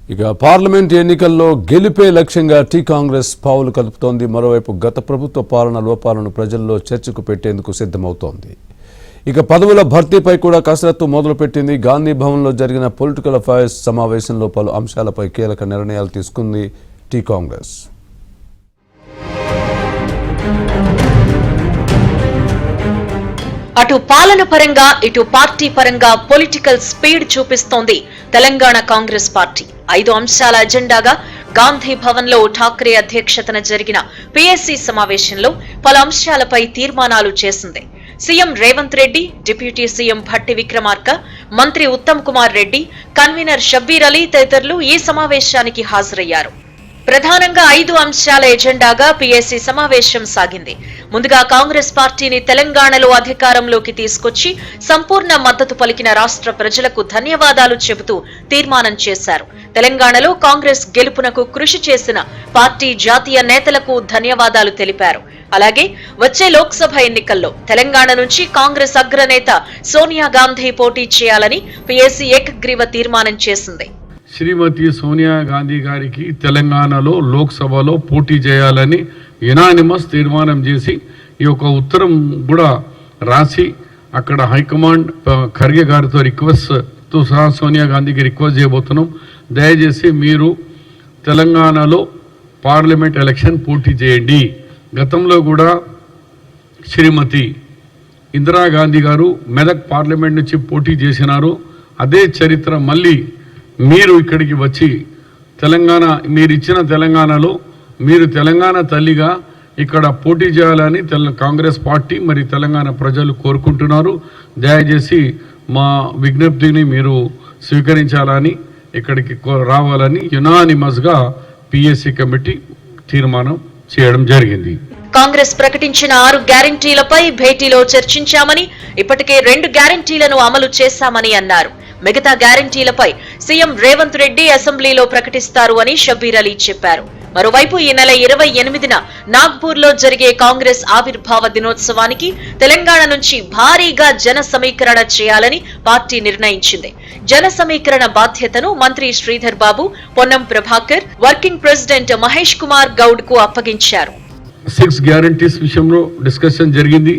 ఇక పార్లమెంట్ ఎన్నికల్లో గెలిపే లక్ష్యంగా టీ కాంగ్రెస్ పావులు కలుపుతోంది. మరోవైపు గత ప్రభుత్వ పాలన లోపాలను ప్రజల్లో చర్చకు పెట్టేందుకు సిద్ధమవుతోంది. ఇక పదవుల భర్తీపై కూడా కసరత్తు మొదలుపెట్టింది. గాంధీ భవన్లో జరిగిన పొలిటికల్ అఫైర్స్ సమావేశంలో పలు అంశాలపై కీలక నిర్ణయాలు తీసుకుంది టీ కాంగ్రెస్. అటు పాలన పరంగా ఇటు పార్టీ పరంగా పొలిటికల్ స్పీడ్ చూపిస్తోంది తెలంగాణ కాంగ్రెస్ పార్టీ. 5 అంశాల అజెండాగా గాంధీ భవన్ లో ఠాక్రే అధ్యక్షతన జరిగిన పీఎస్సీ సమావేశంలో పలు అంశాలపై తీర్మానాలు చేసింది. CM Revanth Reddy, deputy CM Bhatti Vikramarka, మంత్రి ఉత్తమ్ కుమార్ రెడ్డి, కన్వీనర్ షబ్బీర్ అలీ తదితరులు ఈ సమావేశానికి హాజరయ్యారు. ప్రధానంగా 5 అంశాల ఎజెండాగా పీఎస్సీ సమావేశం సాగింది. ముందుగా కాంగ్రెస్ పార్టీని తెలంగాణలో అధికారంలోకి తీసుకొచ్చి సంపూర్ణ మద్దతు పలికిన రాష్ట్ర ప్రజలకు ధన్యవాదాలు చెబుతూ తీర్మానం చేశారు. తెలంగాణలో కాంగ్రెస్ గెలుపునకు కృషి చేసిన పార్టీ జాతీయ నేతలకు ధన్యవాదాలు తెలిపారు. అలాగే వచ్చే లోక్సభ ఎన్నికల్లో తెలంగాణ నుంచి కాంగ్రెస్ అగ్రనేత సోనియా గాంధీ పోటీ చేయాలని పీఎస్సీ ఏకగ్రీవ తీర్మానం చేసింది. శ్రీమతి సోనియా గాంధీ గారికి తెలంగాణలో లోక్సభలో పోటీ చేయాలని యునానిమస్ తీర్మానం చేసి ఈ యొక్క ఉత్తరం కూడా రాసి అక్కడ హైకమాండ్ ఖర్గే గారితో రిక్వెస్ట్తో సహా సోనియా గాంధీకి రిక్వెస్ట్ చేయబోతున్నాం. దయచేసి మీరు తెలంగాణలో పార్లమెంట్ ఎలక్షన్ పోటీ చేయండి. గతంలో కూడా శ్రీమతి ఇందిరాగాంధీ గారు మెదక్ పార్లమెంట్ నుంచి పోటీ చేసినారు. అదే చరిత్ర మళ్ళీ మీరు ఇక్కడికి వచ్చి తెలంగాణ మీరు ఇచ్చిన తెలంగాణలో మీరు తెలంగాణ తల్లిగా ఇక్కడ పోటీ చేయాలని కాంగ్రెస్ పార్టీ మరి తెలంగాణ ప్రజలు కోరుకుంటున్నారు. దయచేసి మా విజ్ఞప్తిని మీరు స్వీకరించాలని ఇక్కడికి రావాలని యునానిమస్గా పీఎస్సీ కమిటీ తీర్మానం చేయడం జరిగింది. కాంగ్రెస్ ప్రకటించిన 6 గ్యారంటీలపై భేటీలో చర్చించామని, ఇప్పటికే 2 గ్యారంటీలను అమలు చేశామని అన్నారు. మిగతా గ్యారంటీలపై సీఎం రేవంత్ రెడ్డి అసెంబ్లీలో ప్రకటిస్తారు అని షబ్బీర్ అలీ చెప్పారు. మరోవైపు ఈ నెల 28న నాగ్పూర్లో జరిగే కాంగ్రెస్ ఆవిర్భావ దినోత్సవానికి తెలంగాణ నుంచి భారీగా జన సమీకరణ చేయాలని పార్టీ నిర్ణయించింది. జన సమీకరణ బాధ్యతను మంత్రి శ్రీధర్ బాబు, పొన్నం ప్రభాకర్, వర్కింగ్ ప్రెసిడెంట్ మహేష్ కుమార్ గౌడ్ కు అప్పగించారు. 6 గ్యారంటీస్ విషయంలో డిస్కషన్ జరిగింది.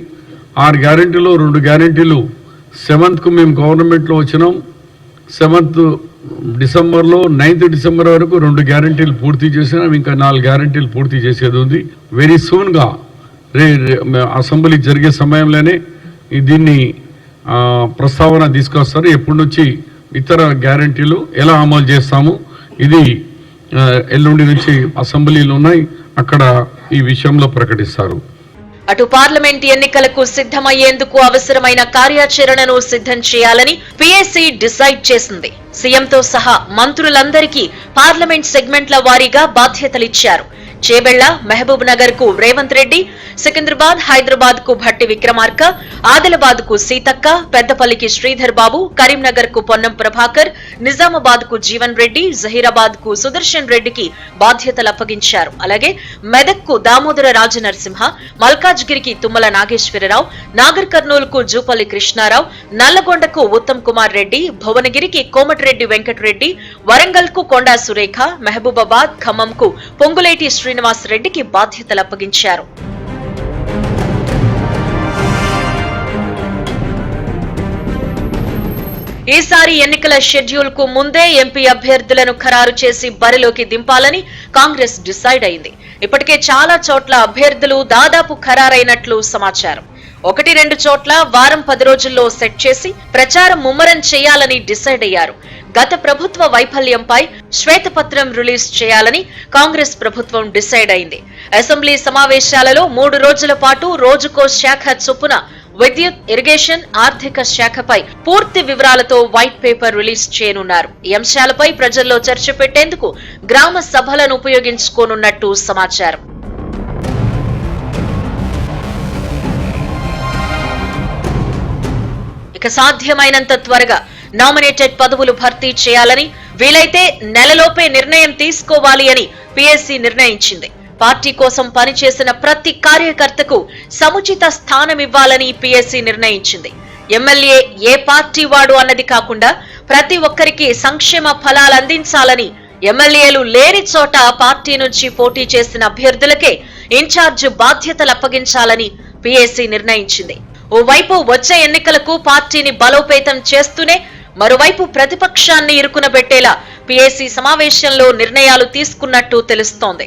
6 గ్యారంటీలో 2 గ్యారంటీలు 7th మేము గవర్నమెంట్లో వచ్చినాం. 7th డిసెంబర్లో 9th డిసెంబర్ వరకు 2 గ్యారంటీలు పూర్తి చేసినాం. ఇంకా 4 గ్యారంటీలు పూర్తి చేసేది ఉంది. వెరీ సూన్గా అసెంబ్లీ జరిగే సమయంలోనే దీన్ని ప్రస్తావన తీసుకొస్తారు. ఎప్పటి నుంచి ఇతర గ్యారంటీలు ఎలా అమలు చేస్తాము, ఇది ఎల్లుండి నుంచి అసెంబ్లీలు ఉన్నాయి, అక్కడ ఈ విషయంలో ప్రకటిస్తారు. అటు పార్లమెంట్ ఎన్నికలకు సిద్ధమయ్యేందుకు అవసరమైన కార్యాచరణను సిద్ధం చేయాలని పీఎస్సీ డిసైడ్ చేసింది. సీఎంతో సహా మంత్రులందరికీ పార్లమెంట్ సెగ్మెంట్ల వారీగా బాధ్యతలిచ్చారు. చేబెళ్ల, మహబూబ్ నగర్ కు రేవంత్ రెడ్డి, సికింద్రాబాద్, హైదరాబాద్ కు భట్టి విక్రమార్క, ఆదిలాబాద్ కు సీతక్క, పెద్దపల్లికి శ్రీధర్ బాబు, కరీంనగర్ కు పొన్నం ప్రభాకర్, నిజామాబాద్ కు జీవన్ రెడ్డి, జహీరాబాద్ కు సుదర్శన్ రెడ్డికి బాధ్యతలు అప్పగించారు. అలాగే మెదక్ కు దామోదర రాజనరసింహ, మల్కాజ్గిరికి తుమ్మల నాగేశ్వరరావు, నాగర్ కర్నూలు కు జూపల్లి కృష్ణారావు, నల్లగొండకు ఉత్తమ్ కుమార్ రెడ్డి, భువనగిరికి కోమటిరెడ్డి వెంకటరెడ్డి, వరంగల్ కు కొండా సురేఖ, మహబూబాబాద్, ఖమ్మం కు పొంగులేటి శ్రీనివాస్ రెడ్డికి బాధ్యతలు అప్పగించారు. ఈసారి ఎన్నికల షెడ్యూల్ కు ముందే ఎంపీ అభ్యర్థులను ఖరారు చేసి బరిలోకి దింపాలని కాంగ్రెస్ డిసైడ్ అయింది. ఇప్పటికే చాలా చోట్ల అభ్యర్థులు దాదాపు ఖరారైనట్లు సమాచారం. 1-2 చోట్ల వారం 10 రోజుల్లో సెట్ చేసి ప్రచారం ముమ్మరం చేయాలని డిసైడ్ అయ్యారు. గత ప్రభుత్వ వైఫల్యంపై శ్వేతపత్రం రిలీజ్ చేయాలని కాంగ్రెస్ ప్రభుత్వం డిసైడ్ అయింది. అసెంబ్లీ సమావేశాలలో 3 రోజుల పాటు రోజుకో శాఖ చొప్పున విద్యుత్, ఇరిగేషన్, ఆర్థిక శాఖపై పూర్తి వివరాలతో వైట్ పేపర్ రిలీజ్ చేయనున్నారు. ఈ అంశాలపై ప్రజల్లో చర్చ పెట్టేందుకు గ్రామ సభలను ఉపయోగించుకోనున్నట్టు సమాచారం. ఇక సాధ్యమైనంత త్వరగా నామినేటెడ్ పదవులు భర్తీ చేయాలని, వీలైతే నెలలోపే నిర్ణయం తీసుకోవాలి అని పీఎస్సీ నిర్ణయించింది. పార్టీ కోసం పనిచేసిన ప్రతి కార్యకర్తకు సముచిత స్థానం ఇవ్వాలని పీఎస్సీ నిర్ణయించింది. ఎమ్మెల్యే ఏ పార్టీ వాడు అన్నది కాకుండా ప్రతి ఒక్కరికి సంక్షేమ ఫలాలు అందించాలని ఎమ్మెల్యేలు లేని చోట పార్టీ నుంచి పోటీ చేసిన అభ్యర్థులకే ఇన్ఛార్జ్ బాధ్యతలు అప్పగించాలని పీఏసీ నిర్ణయించింది. ఓవైపు వచ్చే ఎన్నికలకు పార్టీని బలోపేతం చేస్తూనే మరోవైపు ప్రతిపక్షాన్ని ఇరుకునబెట్టేలా పీఏసీ సమావేశంలో నిర్ణయాలు తీసుకున్నట్టు తెలుస్తోంది.